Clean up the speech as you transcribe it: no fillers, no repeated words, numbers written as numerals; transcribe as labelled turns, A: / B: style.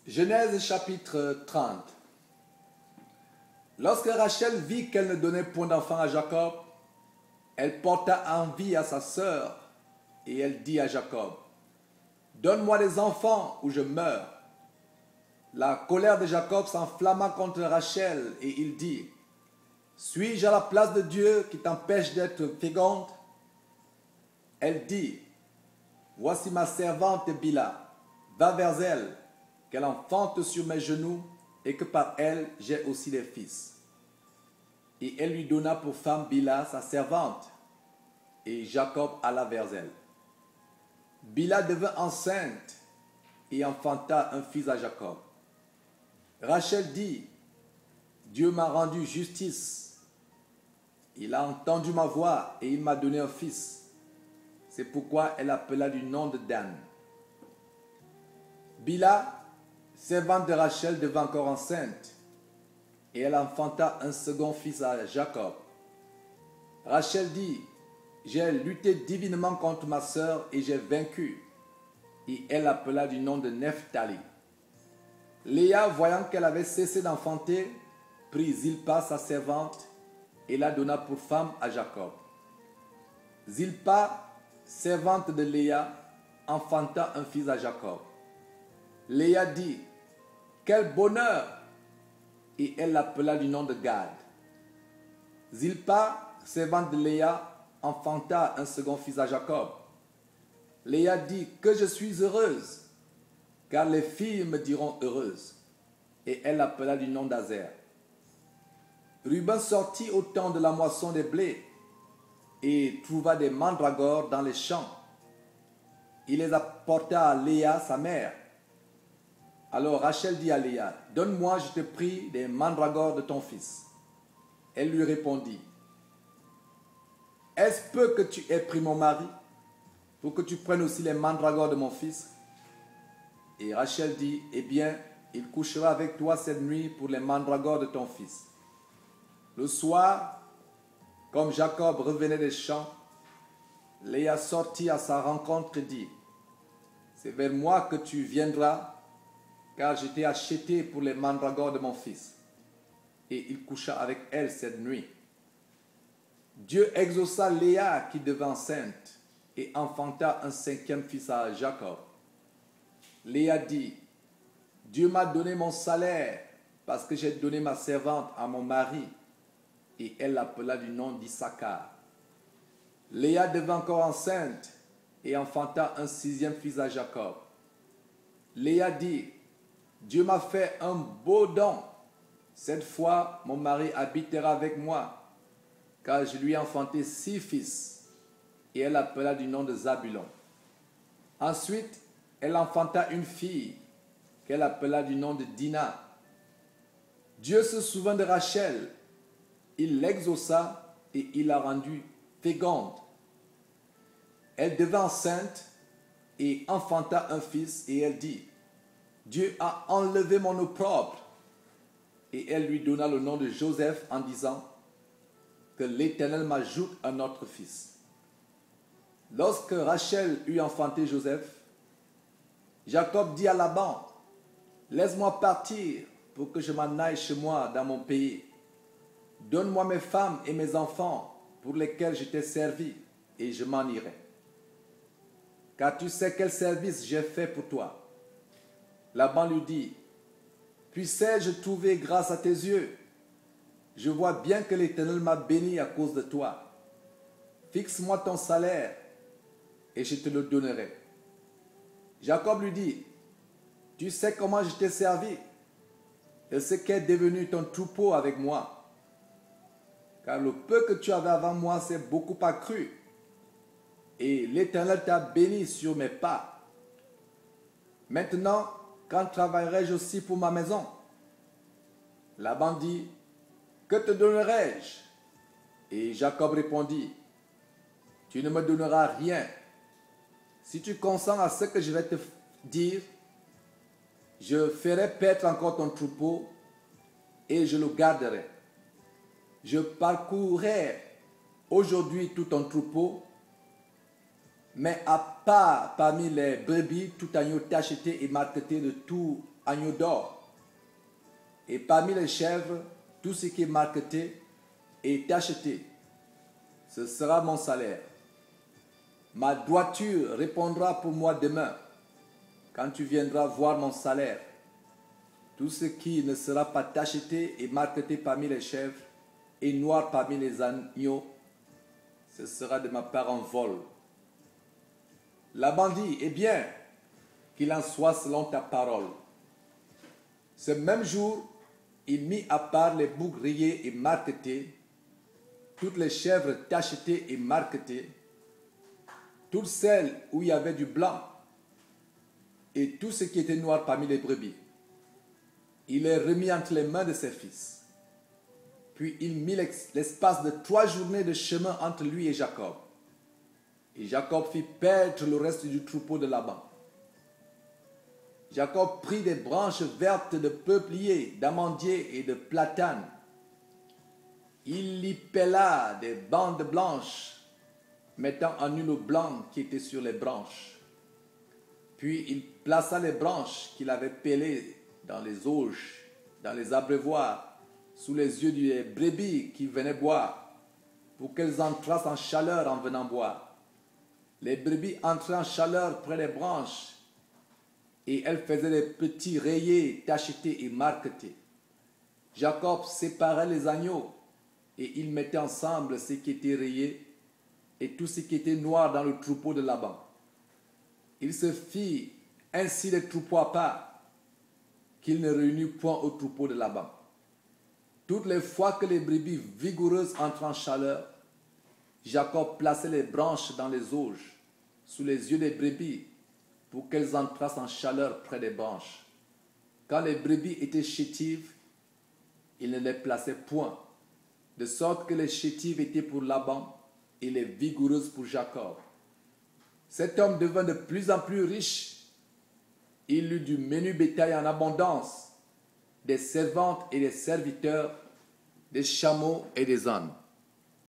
A: Genèse chapitre 30. Lorsque Rachel vit qu'elle ne donnait point d'enfant à Jacob, elle porta envie à sa sœur et elle dit à Jacob, « Donne-moi des enfants ou je meurs. » La colère de Jacob s'enflamma contre Rachel et il dit, « Suis-je à la place de Dieu qui t'empêche d'être féconde ?» Elle dit, « Voici ma servante Bila, va vers elle, qu'elle enfante sur mes genoux et que par elle j'ai aussi des fils. » Et elle lui donna pour femme Bila, sa servante, et Jacob alla vers elle. Bila devint enceinte et enfanta un fils à Jacob. Rachel dit, « Dieu m'a rendu justice. Il a entendu ma voix et il m'a donné un fils. » C'est pourquoi elle appela du nom de Dan. Bila, servante de Rachel, devint encore enceinte et elle enfanta un second fils à Jacob. Rachel dit, « J'ai lutté divinement contre ma sœur et j'ai vaincu. » Et elle appela du nom de Nephtali. Léa, voyant qu'elle avait cessé d'enfanter, prit Zilpa, sa servante, et la donna pour femme à Jacob. Zilpa, servante de Léa, enfanta un fils à Jacob. Léa dit, « Quel bonheur !» Et elle l'appela du nom de Gad. Zilpa, servante de Léa, enfanta un second fils à Jacob. Léa dit, « Que je suis heureuse, car les filles me diront heureuse. » Et elle l'appela du nom d'Azer. Ruben sortit au temps de la moisson des blés et trouva des mandragores dans les champs. Il les apporta à Léa, sa mère. Alors Rachel dit à Léa, « Donne-moi, je te prie, des mandragores de ton fils. » Elle lui répondit, « Est-ce peu que tu aies pris mon mari, pour que tu prennes aussi les mandragores de mon fils ?» Et Rachel dit, « Eh bien, il couchera avec toi cette nuit pour les mandragores de ton fils. » Le soir, comme Jacob revenait des champs, Léa sortit à sa rencontre et dit, « C'est vers moi que tu viendras, car je t'ai acheté pour les mandragores de mon fils. » Et il coucha avec elle cette nuit. Dieu exauça Léa qui devint enceinte et enfanta un cinquième fils à Jacob. Léa dit, « Dieu m'a donné mon salaire parce que j'ai donné ma servante à mon mari. » Et elle l'appela du nom d'Issachar. Léa devint encore enceinte et enfanta un sixième fils à Jacob. Léa dit, « Dieu m'a fait un beau don. Cette fois, mon mari habitera avec moi, car je lui ai enfanté 6 fils. » Et elle l'appela du nom de Zabulon. Ensuite, elle enfanta une fille qu'elle appela du nom de Dina. Dieu se souvint de Rachel. Il l'exauça et il la rendit féconde. Elle devint enceinte et enfanta un fils et elle dit, « Dieu a enlevé mon opprobre. » Et elle lui donna le nom de Joseph en disant, « Que l'Éternel m'ajoute un autre fils. » Lorsque Rachel eut enfanté Joseph, Jacob dit à Laban, « Laisse-moi partir pour que je m'en aille chez moi dans mon pays. Donne-moi mes femmes et mes enfants pour lesquels je t'ai servi, et je m'en irai. Car tu sais quel service j'ai fait pour toi. » Laban lui dit, « Puissais-je trouver grâce à tes yeux? Je vois bien que l'Éternel m'a béni à cause de toi. Fixe-moi ton salaire, et je te le donnerai. » Jacob lui dit, « Tu sais comment je t'ai servi, et ce qu'est devenu ton troupeau avec moi. Car le peu que tu avais avant moi s'est beaucoup accru, et l'Éternel t'a béni sur mes pas. Maintenant, quand travaillerai-je aussi pour ma maison? » Laban dit, « Que te donnerai-je? » Et Jacob répondit, « Tu ne me donneras rien. Si tu consens à ce que je vais te dire, je ferai paître encore ton troupeau et je le garderai. Je parcourrai aujourd'hui tout ton troupeau Mais à part parmi les brebis, tout agneau tacheté et marqueté de tout agneau d'or. Et parmi les chèvres, tout ce qui est marqueté et tacheté. Ce sera mon salaire. Ma droiture répondra pour moi demain, quand tu viendras voir mon salaire. Tout ce qui ne sera pas tacheté et marqueté parmi les chèvres et noir parmi les agneaux, ce sera de ma part en vol. Laban dit, eh bien, qu'il en soit selon ta parole. Ce même jour, il mit à part les boucs rayés et marquetés, toutes les chèvres tachetées et marquetées, toutes celles où il y avait du blanc, et tout ce qui était noir parmi les brebis. Il les remit entre les mains de ses fils. Puis il mit l'espace de 3 journées de chemin entre lui et Jacob. Et Jacob fit perdre le reste du troupeau de Laban. Jacob prit des branches vertes de peuplier, d'amandier et de platane. Il y pela des bandes blanches, mettant en nu le blanc qui était sur les branches. Puis il plaça les branches qu'il avait pelées dans les auges, dans les abreuvoirs, sous les yeux des brebis qui venaient boire, pour qu'elles entrassent en chaleur en venant boire. Les brebis entraient en chaleur près des branches, et elles faisaient des petits rayés, tachetés et marquetés. Jacob séparait les agneaux, et il mettait ensemble ce qui était rayé et tout ce qui était noir dans le troupeau de Laban. Il se fit ainsi les troupeaux à part, qu'il ne réunit point au troupeau de Laban. Toutes les fois que les brebis vigoureuses entraient en chaleur, Jacob plaçait les branches dans les auges, sous les yeux des brebis, pour qu'elles entrassent en chaleur près des branches. Quand les brebis étaient chétives, il ne les plaçait point, de sorte que les chétives étaient pour Laban et les vigoureuses pour Jacob. Cet homme devint de plus en plus riche. Il eut du menu bétail en abondance, des servantes et des serviteurs, des chameaux et des ânes.